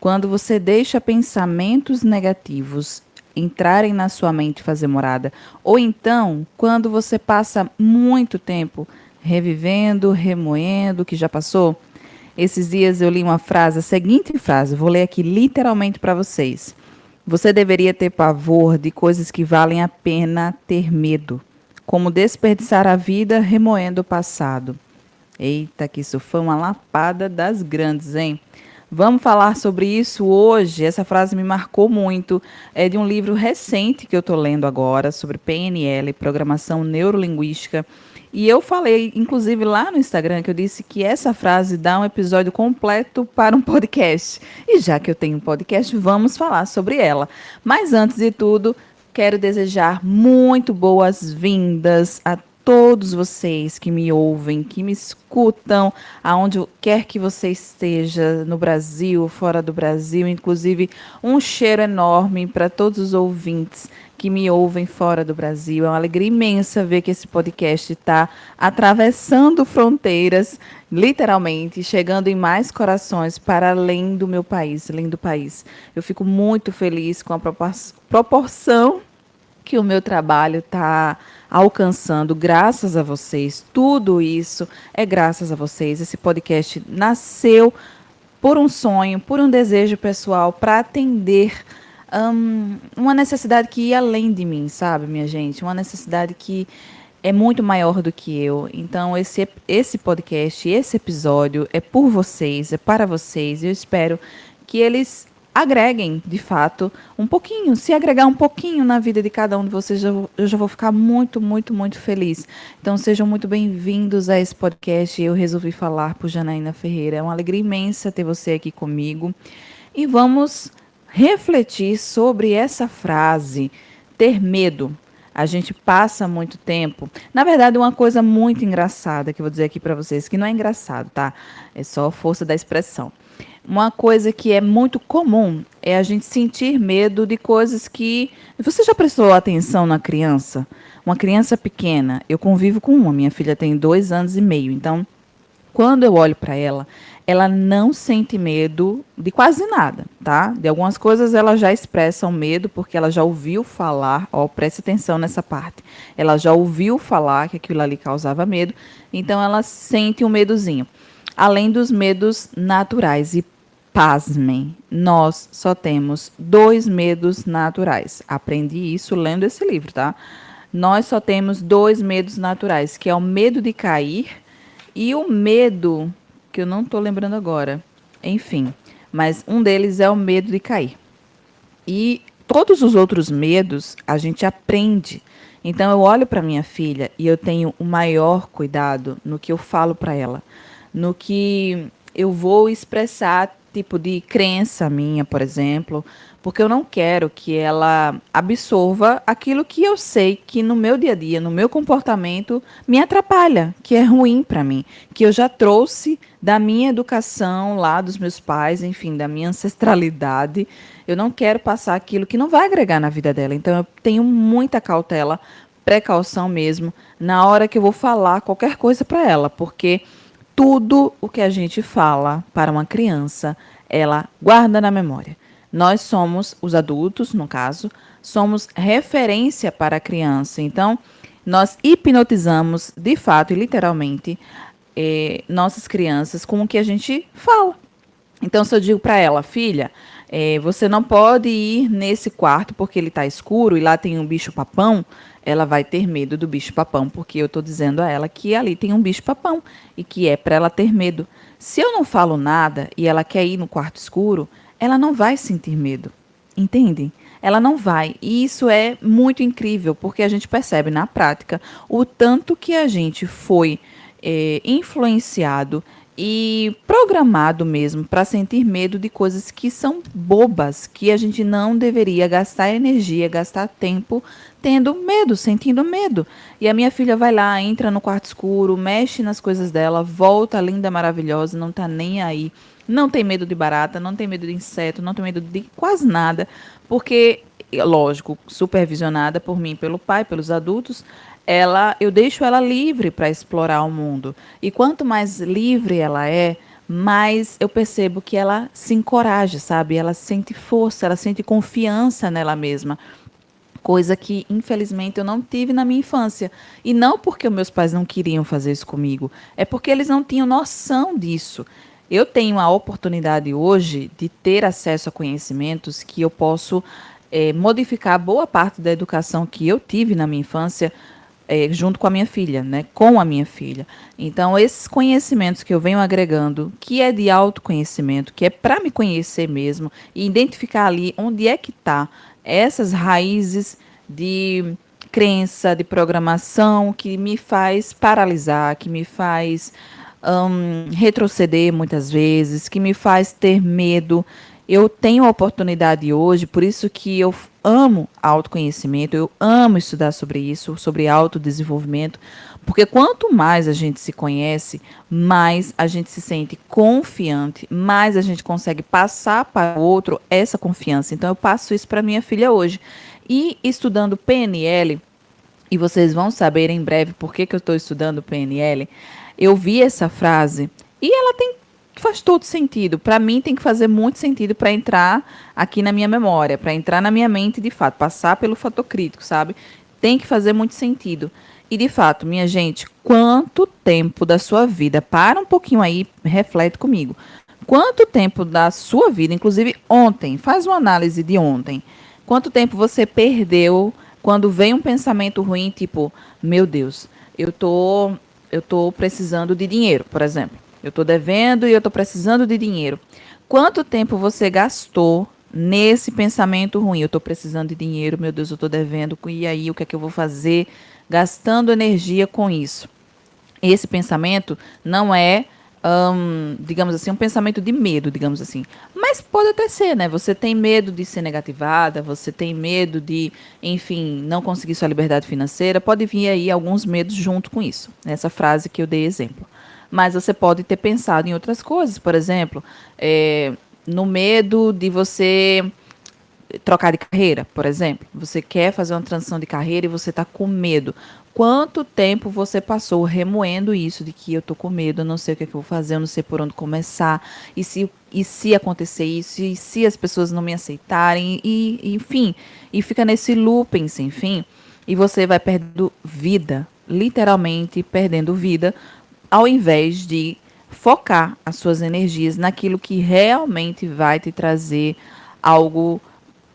Quando você deixa pensamentos negativos entrarem na sua mente e fazer morada, ou então quando você passa muito tempo revivendo, remoendo o que já passou. Esses dias eu li uma frase, a seguinte frase, vou ler aqui literalmente para vocês. Você deveria ter pavor de coisas que valem a pena ter medo, como desperdiçar a vida remoendo o passado. Eita, que isso foi uma lapada das grandes, hein? Vamos falar sobre isso hoje. Essa frase me marcou muito. É de um livro recente que eu estou lendo agora, sobre PNL, Programação Neurolinguística. E eu falei, inclusive, lá no Instagram, que eu disse que essa frase dá um episódio completo para um podcast. E já que eu tenho um podcast, vamos falar sobre ela. Mas antes de tudo, quero desejar muito boas-vindas a todos vocês que me ouvem, que me escutam, aonde quer que você esteja, no Brasil, fora do Brasil, inclusive um cheiro enorme para todos os ouvintes que me ouvem fora do Brasil. É uma alegria imensa ver que esse podcast está atravessando fronteiras, literalmente, chegando em mais corações para além do meu país, além do país. Eu fico muito feliz com a proporção que o meu trabalho está alcançando, graças a vocês. Tudo isso é graças a vocês. Esse podcast nasceu por um sonho, por um desejo pessoal, para atender uma necessidade que ia além de mim, sabe, minha gente? Uma necessidade que é muito maior do que eu. Então, esse podcast, esse episódio é por vocês, é para vocês. Eu espero que eles agreguem, de fato, um pouquinho. Se agregar um pouquinho na vida de cada um de vocês, eu já vou ficar muito, muito, muito feliz. Então, sejam muito bem-vindos a esse podcast. Eu resolvi falar por Janaína Ferreira. É uma alegria imensa ter você aqui comigo. E vamos refletir sobre essa frase, ter medo. A gente passa muito tempo. Na verdade, uma coisa muito engraçada que eu vou dizer aqui para vocês, que não é engraçado, tá? É só força da expressão. Uma coisa que é muito comum é a gente sentir medo de coisas que. Você já prestou atenção na criança? Uma criança pequena, eu convivo com uma, minha filha tem 2 anos e meio, então quando eu olho para ela, ela não sente medo de quase nada, tá? De algumas coisas ela já expressa o medo porque ela já ouviu falar, ó, preste atenção nessa parte. Ela já ouviu falar que aquilo ali causava medo, então ela sente um medozinho. Além dos medos naturais e pasmem, nós só temos 2 medos naturais. Aprendi isso lendo esse livro, tá? Nós só temos 2 medos naturais, que é o medo de cair e o medo, que eu não estou lembrando agora, enfim, mas um deles é o medo de cair. E todos os outros medos a gente aprende. Então eu olho para minha filha e eu tenho o maior cuidado no que eu falo para ela, no que eu vou expressar, tipo de crença minha, por exemplo, porque eu não quero que ela absorva aquilo que eu sei que no meu dia a dia, no meu comportamento, me atrapalha, que é ruim para mim, que eu já trouxe da minha educação lá, dos meus pais, enfim, da minha ancestralidade. Eu não quero passar aquilo que não vai agregar na vida dela. Então eu tenho muita cautela, precaução mesmo, na hora que eu vou falar qualquer coisa para ela, porque tudo o que a gente fala para uma criança, ela guarda na memória. Nós somos, os adultos, no caso, somos referência para a criança. Então, nós hipnotizamos, de fato e literalmente, nossas crianças com o que a gente fala. Então, se eu digo para ela, filha, você não pode ir nesse quarto porque ele está escuro e lá tem um bicho-papão, ela vai ter medo do bicho-papão, porque eu estou dizendo a ela que ali tem um bicho-papão e que é para ela ter medo. Se eu não falo nada e ela quer ir no quarto escuro, ela não vai sentir medo, entende? Ela não vai. E isso é muito incrível, porque a gente percebe na prática o tanto que a gente foi influenciado e programado mesmo para sentir medo de coisas que são bobas, que a gente não deveria gastar energia, gastar tempo tendo medo, sentindo medo. E a minha filha vai lá, entra no quarto escuro, mexe nas coisas dela, volta linda, maravilhosa, não tá nem aí. Não tem medo de barata, não tem medo de inseto, não tem medo de quase nada, porque, lógico, supervisionada por mim, pelo pai, pelos adultos, eu deixo ela livre para explorar o mundo. E quanto mais livre ela é, mais eu percebo que ela se encoraja, sabe? Ela sente força, ela sente confiança nela mesma. Coisa que, infelizmente, eu não tive na minha infância. E não porque os meus pais não queriam fazer isso comigo, é porque eles não tinham noção disso. Eu tenho a oportunidade hoje de ter acesso a conhecimentos que eu posso modificar boa parte da educação que eu tive na minha infância junto com a minha filha, né? Com a minha filha. Então, esses conhecimentos que eu venho agregando, que é de autoconhecimento, que é para me conhecer mesmo e identificar ali onde é que está essas raízes de crença, de programação que me faz paralisar, que me faz retroceder muitas vezes, que me faz ter medo. Eu tenho a oportunidade hoje, por isso que eu amo autoconhecimento, eu amo estudar sobre isso, sobre autodesenvolvimento, porque quanto mais a gente se conhece, mais a gente se sente confiante, mais a gente consegue passar para o outro essa confiança. Então eu passo isso para minha filha hoje. E estudando PNL, e vocês vão saber em breve por que eu estou estudando PNL, eu vi essa frase e ela faz todo sentido. Para mim tem que fazer muito sentido para entrar aqui na minha memória, para entrar na minha mente de fato, passar pelo fator crítico, sabe? Tem que fazer muito sentido. E de fato, minha gente, quanto tempo da sua vida, para um pouquinho aí, reflete comigo. Quanto tempo da sua vida, inclusive ontem, faz uma análise de ontem. Quanto tempo você perdeu quando vem um pensamento ruim, tipo, meu Deus, eu tô precisando de dinheiro, por exemplo. Eu estou devendo e eu estou precisando de dinheiro. Quanto tempo você gastou nesse pensamento ruim? Eu estou precisando de dinheiro, meu Deus, eu estou devendo, e aí o que é que eu vou fazer? Gastando energia com isso. Esse pensamento não é, digamos assim, um pensamento de medo, digamos assim. Mas pode até ser, né? Você tem medo de ser negativada, você tem medo de, enfim, não conseguir sua liberdade financeira. Pode vir aí alguns medos junto com isso. Essa frase que eu dei exemplo. Mas você pode ter pensado em outras coisas, por exemplo, no medo de você trocar de carreira, por exemplo. Você quer fazer uma transição de carreira e você está com medo. Quanto tempo você passou remoendo isso de que eu estou com medo, eu não sei o que, é que eu vou fazer, eu não sei por onde começar, e se acontecer isso, e se as pessoas não me aceitarem, enfim, e fica nesse looping sem fim, e você vai perdendo vida, literalmente perdendo vida, ao invés de focar as suas energias naquilo que realmente vai te trazer algo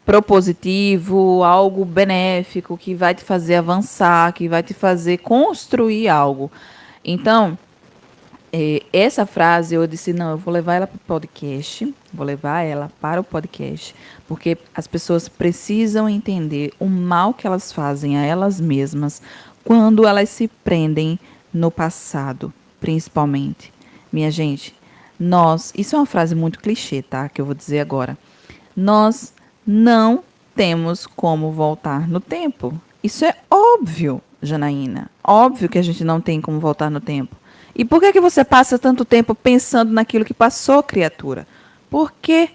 propositivo, algo benéfico, que vai te fazer avançar, que vai te fazer construir algo. Então, essa frase eu disse, não, eu vou levar ela para o podcast, vou levar ela para o podcast, porque as pessoas precisam entender o mal que elas fazem a elas mesmas quando elas se prendem no passado, principalmente. Minha gente, isso é uma frase muito clichê, tá? Que eu vou dizer agora. Nós não temos como voltar no tempo. Isso é óbvio, Janaína. Óbvio que a gente não tem como voltar no tempo. E por que que você passa tanto tempo pensando naquilo que passou, criatura? Por quê?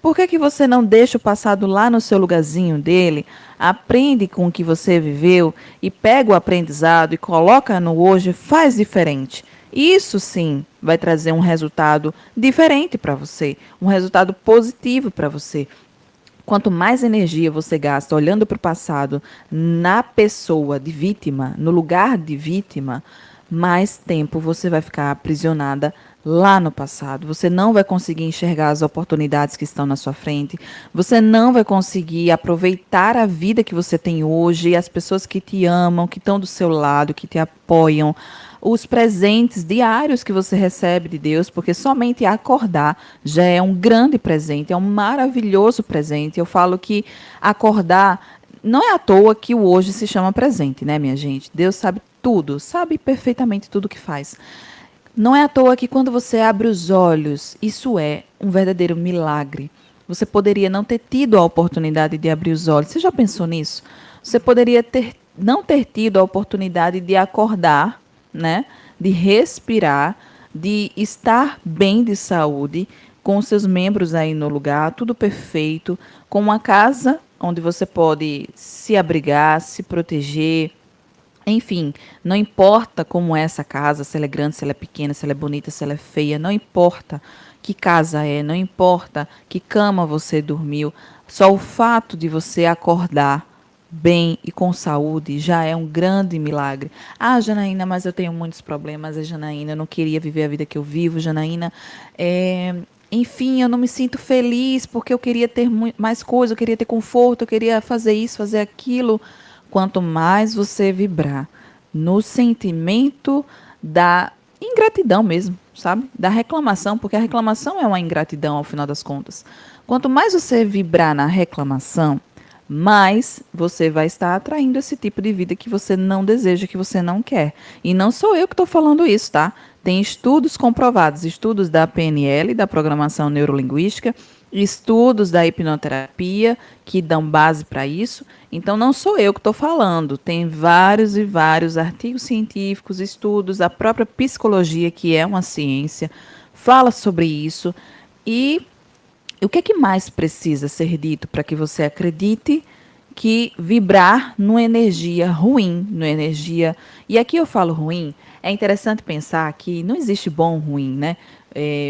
Por que que você não deixa o passado lá no seu lugarzinho dele, aprende com o que você viveu e pega o aprendizado e coloca no hoje, faz diferente? Isso sim vai trazer um resultado diferente para você, um resultado positivo para você. Quanto mais energia você gasta olhando para o passado, na pessoa de vítima, no lugar de vítima, mais tempo você vai ficar aprisionada lá no passado. Você não vai conseguir enxergar as oportunidades que estão na sua frente. Você não vai conseguir aproveitar a vida que você tem hoje, as pessoas que te amam, que estão do seu lado, que te apoiam, os presentes diários que você recebe de Deus, porque somente acordar já é um grande presente, é um maravilhoso presente. Eu falo que acordar não é à toa que o hoje se chama presente, né, minha gente? Deus sabe tudo, sabe perfeitamente tudo o que faz. Não é à toa que quando você abre os olhos, isso é um verdadeiro milagre. Você poderia não ter tido a oportunidade de abrir os olhos. Você já pensou nisso? Você poderia não ter tido a oportunidade de acordar, né? De respirar, de estar bem de saúde, com seus membros aí no lugar, tudo perfeito, com uma casa onde você pode se abrigar, se proteger, Enfim, não importa como é essa casa, se ela é grande, se ela é pequena, se ela é bonita, se ela é feia, não importa que casa é, não importa que cama você dormiu, só o fato de você acordar bem e com saúde já é um grande milagre. Ah, Janaína, mas eu tenho muitos problemas, Janaína, eu não queria viver a vida que eu vivo, Janaína, é, enfim, eu não me sinto feliz porque eu queria ter mais coisa, eu queria ter conforto, eu queria fazer isso, fazer aquilo. Quanto mais você vibrar no sentimento da ingratidão mesmo, sabe? Da reclamação, porque a reclamação é uma ingratidão ao final das contas. Quanto mais você vibrar na reclamação, mais você vai estar atraindo esse tipo de vida que você não deseja, que você não quer. E não sou eu que estou falando isso, tá? Tem estudos comprovados, estudos da PNL, da programação neurolinguística, estudos da hipnoterapia que dão base para isso. Então, não sou eu que estou falando. Tem vários e vários artigos científicos, estudos, a própria psicologia, que é uma ciência, fala sobre isso. E o que é que mais precisa ser dito para que você acredite que vibrar numa energia ruim, numa energia. E aqui eu falo ruim, é interessante pensar que não existe bom ou ruim, né?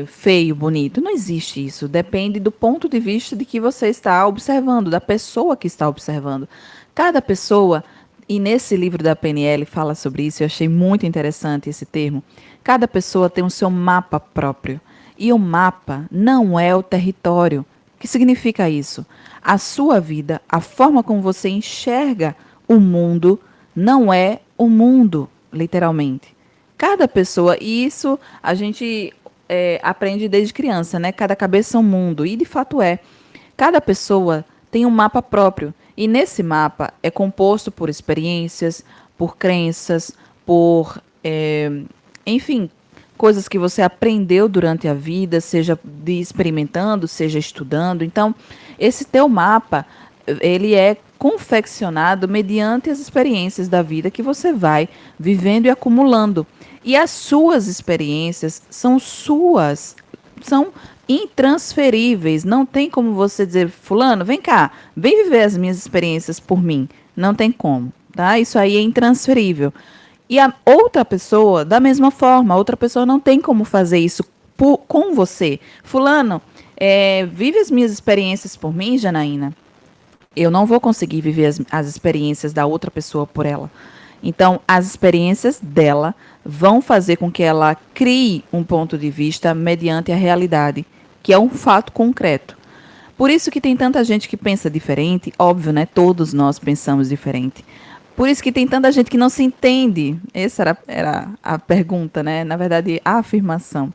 Feio, bonito, não existe isso. Depende do ponto de vista de que você está observando, da pessoa que está observando. Cada pessoa, e nesse livro da PNL fala sobre isso, eu achei muito interessante esse termo. Cada pessoa tem o seu mapa próprio. E o mapa não é o território. O que significa isso? A sua vida, a forma como você enxerga o mundo, não é o mundo, literalmente. Cada pessoa, e isso a gente aprende desde criança, né? Cada cabeça é um mundo, e de fato é. Cada pessoa tem um mapa próprio, e nesse mapa é composto por experiências, por crenças, por, enfim, coisas que você aprendeu durante a vida, seja de experimentando, seja estudando. Então, esse teu mapa, ele é confeccionado mediante as experiências da vida que você vai vivendo e acumulando. E as suas experiências são suas, são intransferíveis. Não tem como você dizer, fulano, vem cá, vem viver as minhas experiências por mim. Não tem como, tá? Isso aí é intransferível. E a outra pessoa, da mesma forma, a outra pessoa não tem como fazer isso com você. Fulano, vive as minhas experiências por mim, Janaína. Eu não vou conseguir viver as experiências da outra pessoa por ela. Então, as experiências dela vão fazer com que ela crie um ponto de vista mediante a realidade, que é um fato concreto. Por isso que tem tanta gente que pensa diferente, óbvio, né? Todos nós pensamos diferente. Por isso que tem tanta gente que não se entende. Essa era a pergunta, né? Na verdade, a afirmação.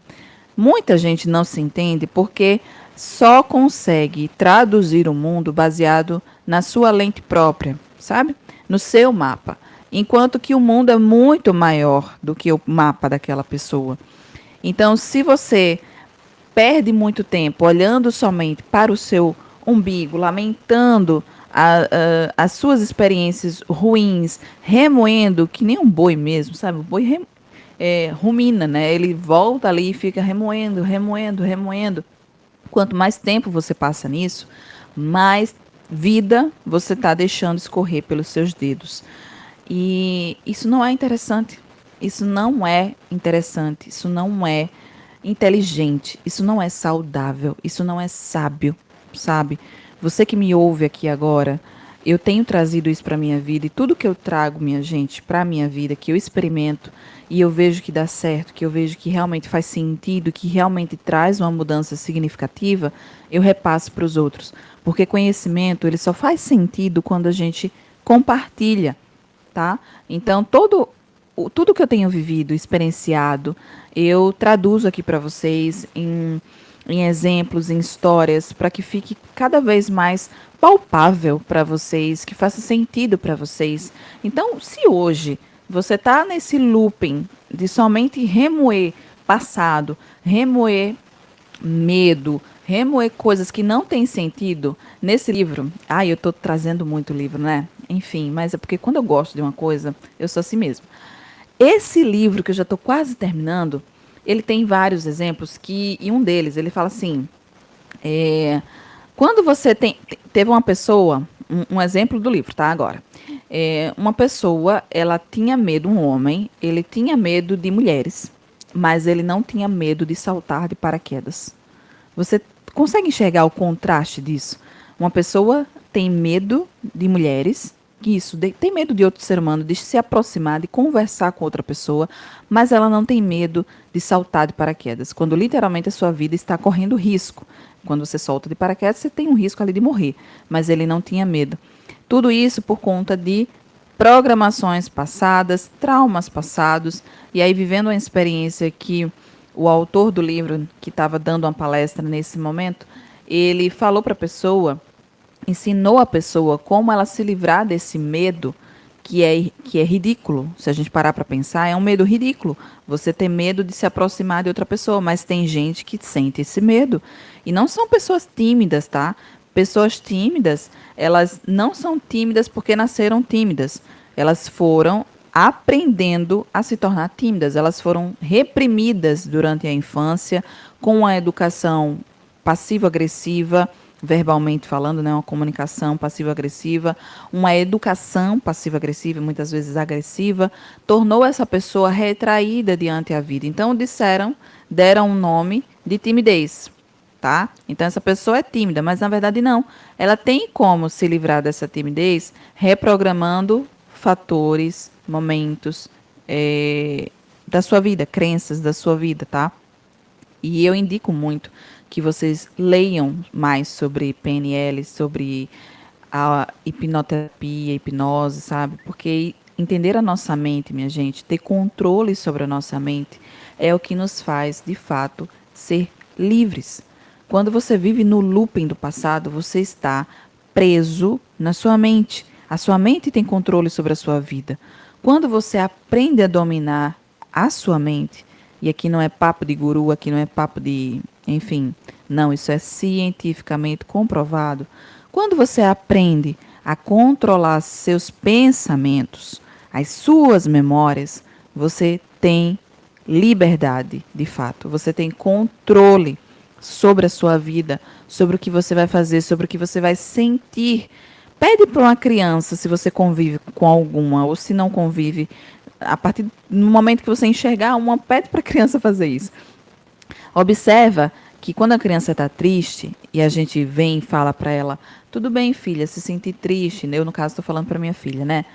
Muita gente não se entende porque só consegue traduzir o mundo baseado na sua lente própria, sabe? No seu mapa. Enquanto que o mundo é muito maior do que o mapa daquela pessoa. Então, se você perde muito tempo olhando somente para o seu umbigo, lamentando as suas experiências ruins, remoendo, que nem um boi mesmo, sabe? O boi rumina, né? Ele volta ali e fica remoendo, remoendo, remoendo. Quanto mais tempo você passa nisso, mais vida você está deixando escorrer pelos seus dedos. E isso não é interessante. Isso não é interessante. Isso não é inteligente. Isso não é saudável. Isso não é sábio, sabe? Você que me ouve aqui agora, eu tenho trazido isso para minha vida e tudo que eu trago, minha gente, para minha vida, que eu experimento e eu vejo que dá certo, que eu vejo que realmente faz sentido, que realmente traz uma mudança significativa, eu repasso para os outros. Porque conhecimento, ele só faz sentido quando a gente compartilha, tá? Então, tudo que eu tenho vivido, experienciado, eu traduzo aqui para vocês em exemplos, em histórias, para que fique cada vez mais palpável para vocês, que faça sentido para vocês. Então, se hoje você está nesse looping de somente remoer passado, remoer medo, remoer coisas que não têm sentido, nesse livro, eu estou trazendo muito livro, né? Enfim, mas é porque quando eu gosto de uma coisa, eu sou assim mesmo. Esse livro, que eu já estou quase terminando, ele tem vários exemplos e um deles, ele fala assim, quando você teve uma pessoa, um exemplo do livro, tá, agora. Uma pessoa, ela tinha medo, um homem, ele tinha medo de mulheres, mas ele não tinha medo de saltar de paraquedas. Você consegue enxergar o contraste disso? Uma pessoa tem medo de mulheres, tem medo de outro ser humano, de se aproximar, de conversar com outra pessoa, mas ela não tem medo de saltar de paraquedas, quando literalmente a sua vida está correndo risco. Quando você solta de paraquedas, você tem um risco ali de morrer, mas ele não tinha medo. Tudo isso por conta de programações passadas, traumas passados, e aí vivendo uma experiência que o autor do livro, que estava dando uma palestra nesse momento, ele falou para a pessoa, ensinou a pessoa como ela se livrar desse medo que é ridículo. Se a gente parar para pensar, é um medo ridículo. Você ter medo de se aproximar de outra pessoa, mas tem gente que sente esse medo. E não são pessoas tímidas, tá? Pessoas tímidas, elas não são tímidas porque nasceram tímidas. Elas foram aprendendo a se tornar tímidas. Elas foram reprimidas durante a infância com a educação passivo-agressiva, verbalmente falando, né, uma comunicação passivo-agressiva, uma educação passivo-agressiva, muitas vezes agressiva, tornou essa pessoa retraída diante da vida. Então deram um nome de timidez, tá? Então essa pessoa é tímida, mas na verdade não. Ela tem como se livrar dessa timidez reprogramando fatores, momentos da sua vida, crenças da sua vida, tá? E eu indico muito que vocês leiam mais sobre PNL, sobre a hipnoterapia, hipnose, sabe? Porque entender a nossa mente, minha gente, ter controle sobre a nossa mente é o que nos faz, de fato, ser livres. Quando você vive no looping do passado, você está preso na sua mente. A sua mente tem controle sobre a sua vida. Quando você aprende a dominar a sua mente, e aqui não é papo de guru, aqui não é papo de, enfim, não, isso é cientificamente comprovado. Quando você aprende a controlar seus pensamentos, as suas memórias, você tem liberdade, de fato. Você tem controle sobre a sua vida, sobre o que você vai fazer, sobre o que você vai sentir. Pede para uma criança se você convive com alguma ou se não convive. A partir do momento que você enxergar uma, pede para a criança fazer isso. Observa que quando a criança está triste e a gente vem e fala para ela, tudo bem, filha, se sentir triste, eu no caso estou falando para minha filha, né?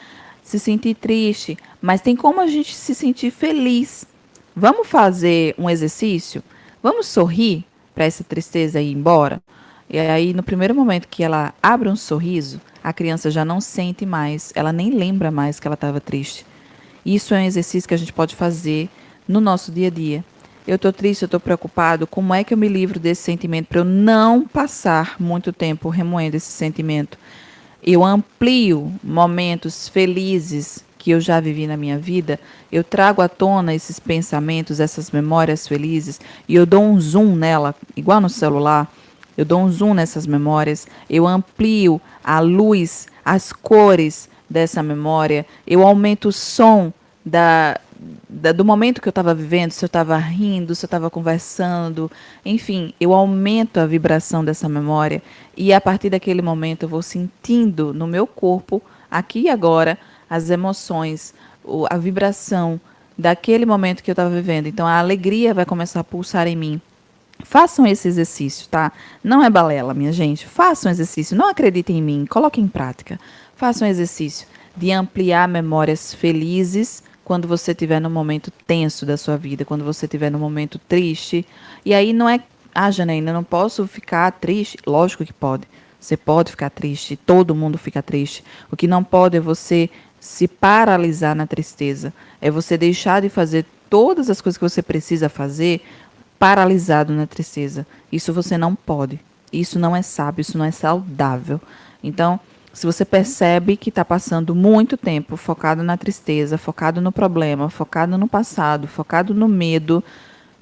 Se sentir triste, mas tem como a gente se sentir feliz. Vamos fazer um exercício? Vamos sorrir para essa tristeza ir embora? E aí, no primeiro momento que ela abre um sorriso, a criança já não sente mais, ela nem lembra mais que ela estava triste. Isso é um exercício que a gente pode fazer no nosso dia a dia. Eu estou triste, eu estou preocupado, como é que eu me livro desse sentimento para eu não passar muito tempo remoendo esse sentimento? Eu amplio momentos felizes que eu já vivi na minha vida, eu trago à tona esses pensamentos, essas memórias felizes, e eu dou um zoom nela, igual no celular, eu dou um zoom nessas memórias, eu amplio a luz, as cores dessa memória, eu aumento o som do momento que eu estava vivendo, se eu estava rindo, se eu estava conversando, enfim, eu aumento a vibração dessa memória e a partir daquele momento eu vou sentindo no meu corpo, aqui e agora, as emoções, a vibração daquele momento que eu estava vivendo. Então a alegria vai começar a pulsar em mim. Façam esse exercício, tá? Não é balela, minha gente. Façam exercício. Não acreditem em mim. Coloquem em prática. Façam exercício de ampliar memórias felizes quando você estiver no momento tenso da sua vida, quando você estiver no momento triste. E aí não é, Janaína, não posso ficar triste. Lógico que pode. Você pode ficar triste. Todo mundo fica triste. O que não pode é você se paralisar na tristeza. É você deixar de fazer todas as coisas que você precisa fazer paralisado na tristeza. Isso você não pode. Isso não é sábio, isso não é saudável. Então, se você percebe que está passando muito tempo focado na tristeza, focado no problema, focado no passado, focado no medo,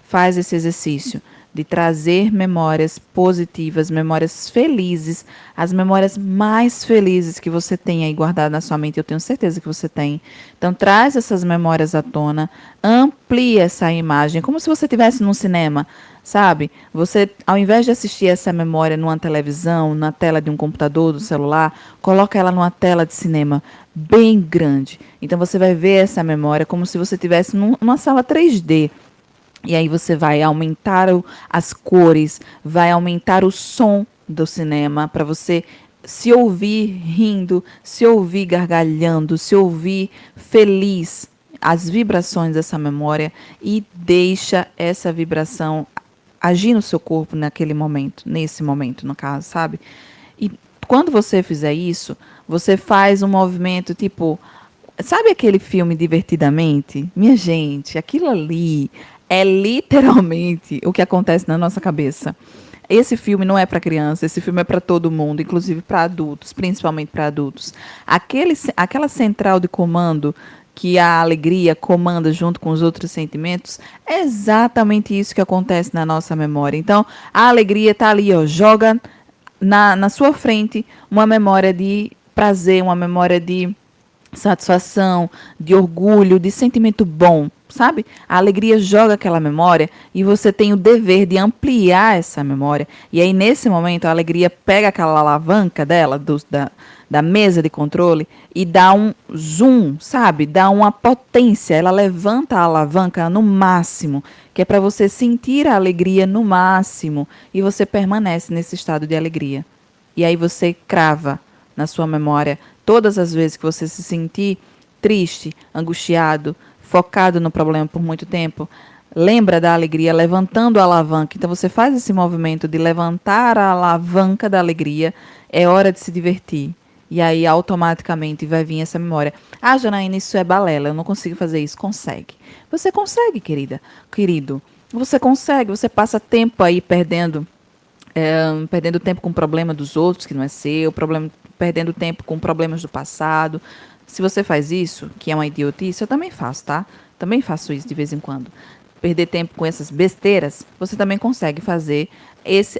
faz esse exercício de trazer memórias positivas, memórias felizes, as memórias mais felizes que você tem aí guardadas na sua mente, eu tenho certeza que você tem. Então, traz essas memórias à tona, amplia essa imagem, como se você estivesse num cinema, sabe? Você, ao invés de assistir essa memória numa televisão, na tela de um computador, do celular, coloca ela numa tela de cinema bem grande. Então, você vai ver essa memória como se você estivesse numa sala 3D. E aí você vai aumentar as cores, vai aumentar o som do cinema para você se ouvir rindo, se ouvir gargalhando, se ouvir feliz, as vibrações dessa memória e deixa essa vibração agir no seu corpo naquele momento, nesse momento, no caso, sabe? E quando você fizer isso, você faz um movimento tipo, sabe aquele filme Divertidamente? Minha gente, aquilo ali é literalmente o que acontece na nossa cabeça. Esse filme não é para criança, esse filme é para todo mundo, inclusive para adultos, principalmente para adultos. Aquela central de comando que a alegria comanda junto com os outros sentimentos, é exatamente isso que acontece na nossa memória. Então, a alegria está ali, ó, joga na sua frente uma memória de prazer, uma memória de satisfação, de orgulho, de sentimento bom, sabe? A alegria joga aquela memória e você tem o dever de ampliar essa memória. E aí, nesse momento, a alegria pega aquela alavanca dela, da mesa de controle, e dá um zoom, sabe? Dá uma potência. Ela levanta a alavanca no máximo, que é para você sentir a alegria no máximo. E você permanece nesse estado de alegria. E aí você crava na sua memória todas as vezes que você se sentir triste, angustiado, focado no problema por muito tempo, lembra da alegria levantando a alavanca. Então você faz esse movimento de levantar a alavanca da alegria, é hora de se divertir. E aí automaticamente vai vir essa memória. Ah, Janaína, isso é balela, eu não consigo fazer isso. Consegue. Você consegue, querida, querido. Você consegue, você passa tempo aí perdendo tempo com o problema dos outros, que não é seu, perdendo tempo com problemas do passado. Se você faz isso, que é uma idiotice, eu também faço, tá? Também faço isso de vez em quando. Perder tempo com essas besteiras, você também consegue fazer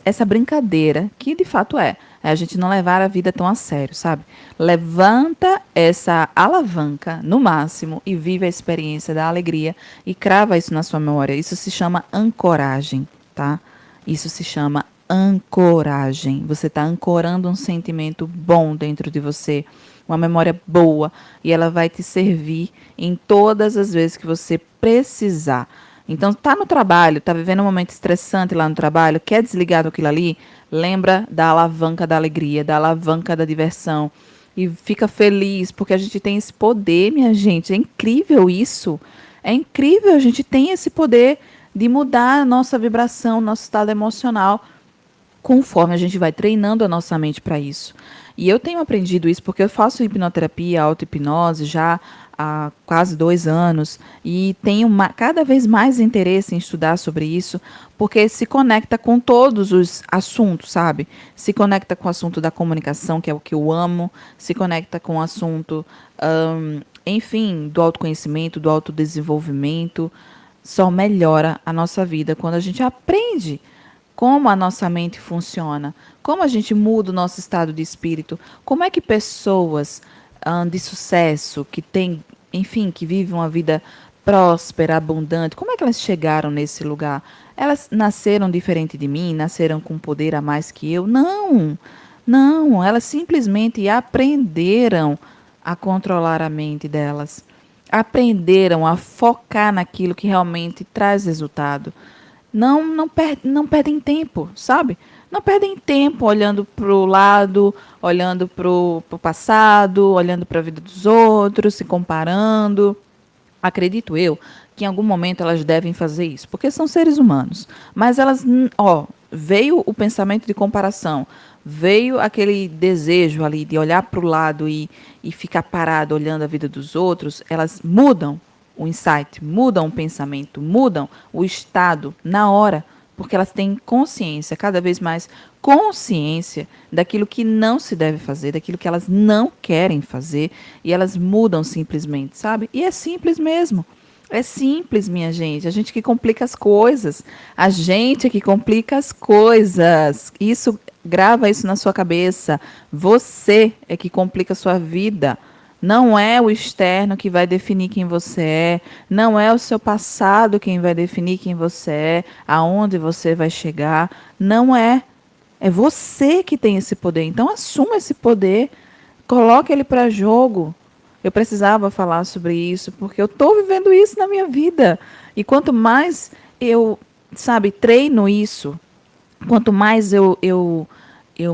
essa brincadeira, que de fato é a gente não levar a vida tão a sério, sabe? Levanta essa alavanca no máximo e vive a experiência da alegria e crava isso na sua memória. Isso se chama ancoragem, tá? Isso se chama ancoragem. Você está ancorando um sentimento bom dentro de você, uma memória boa, e ela vai te servir em todas as vezes que você precisar. Então, tá no trabalho, tá vivendo um momento estressante lá no trabalho, quer desligar daquilo ali, lembra da alavanca da alegria, da alavanca da diversão, e fica feliz, porque a gente tem esse poder, minha gente. É incrível isso. É incrível, a gente tem esse poder de mudar a nossa vibração, nosso estado emocional, conforme a gente vai treinando a nossa mente para isso. E eu tenho aprendido isso porque eu faço hipnoterapia, auto-hipnose já há quase 2 anos e tenho cada vez mais interesse em estudar sobre isso, porque se conecta com todos os assuntos, sabe? Se conecta com o assunto da comunicação, que é o que eu amo, se conecta com o assunto, enfim, do autoconhecimento, do autodesenvolvimento. Só melhora a nossa vida quando a gente aprende como a nossa mente funciona, como a gente muda o nosso estado de espírito, como é que pessoas de sucesso, que têm, enfim, que vivem uma vida próspera, abundante, como é que elas chegaram nesse lugar? Elas nasceram diferente de mim, nasceram com poder a mais que eu? Não, não, elas simplesmente aprenderam a controlar a mente delas, aprenderam a focar naquilo que realmente traz resultado. Não perdem tempo, sabe? Não perdem tempo olhando para o lado, olhando para o passado, olhando para a vida dos outros, se comparando. Acredito eu que em algum momento elas devem fazer isso, porque são seres humanos. Mas elas, veio o pensamento de comparação, veio aquele desejo ali de olhar para o lado e ficar parado olhando a vida dos outros, elas mudam o insight, mudam o pensamento, mudam o estado na hora, porque elas têm consciência, cada vez mais consciência daquilo que não se deve fazer, daquilo que elas não querem fazer, e elas mudam simplesmente, sabe? E é simples mesmo. É simples, minha gente. A gente que complica as coisas. A gente é que complica as coisas. Isso, grava isso na sua cabeça. Você é que complica a sua vida. Não é o externo que vai definir quem você é. Não é o seu passado quem vai definir quem você é, aonde você vai chegar. Não é. É você que tem esse poder. Então, assuma esse poder. Coloque ele para jogo. Eu precisava falar sobre isso, porque eu estou vivendo isso na minha vida. E quanto mais eu, sabe, treino isso, quanto mais eu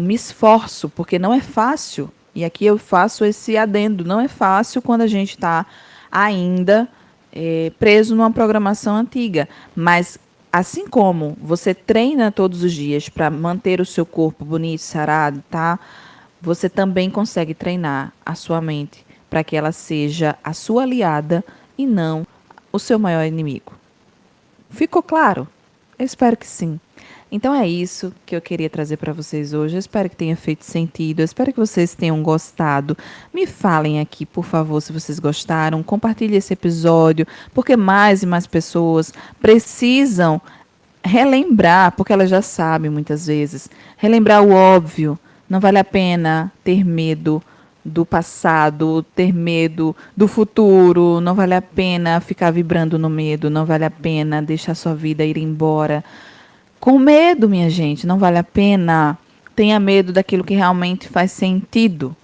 me esforço, porque não é fácil, e aqui eu faço esse adendo, não é fácil quando a gente está ainda preso numa programação antiga. Mas assim como você treina todos os dias para manter o seu corpo bonito, sarado, tá? Você também consegue treinar a sua mente para que ela seja a sua aliada e não o seu maior inimigo. Ficou claro? Eu espero que sim. Então é isso que eu queria trazer para vocês hoje. Eu espero que tenha feito sentido. Eu espero que vocês tenham gostado. Me falem aqui, por favor, se vocês gostaram. Compartilhe esse episódio, porque mais e mais pessoas precisam relembrar, porque elas já sabem muitas vezes, relembrar o óbvio. Não vale a pena ter medo do passado, ter medo do futuro, não vale a pena ficar vibrando no medo, não vale a pena deixar sua vida ir embora com medo, minha gente, não vale a pena. Tenha medo daquilo que realmente faz sentido,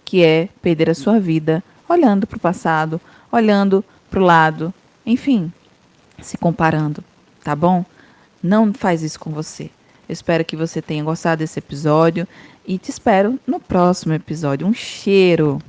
que é perder a sua vida olhando para o passado, olhando para o lado, enfim, se comparando, tá bom? Não faz isso com você. Eu espero que você tenha gostado desse episódio e te espero no próximo episódio. Um cheiro!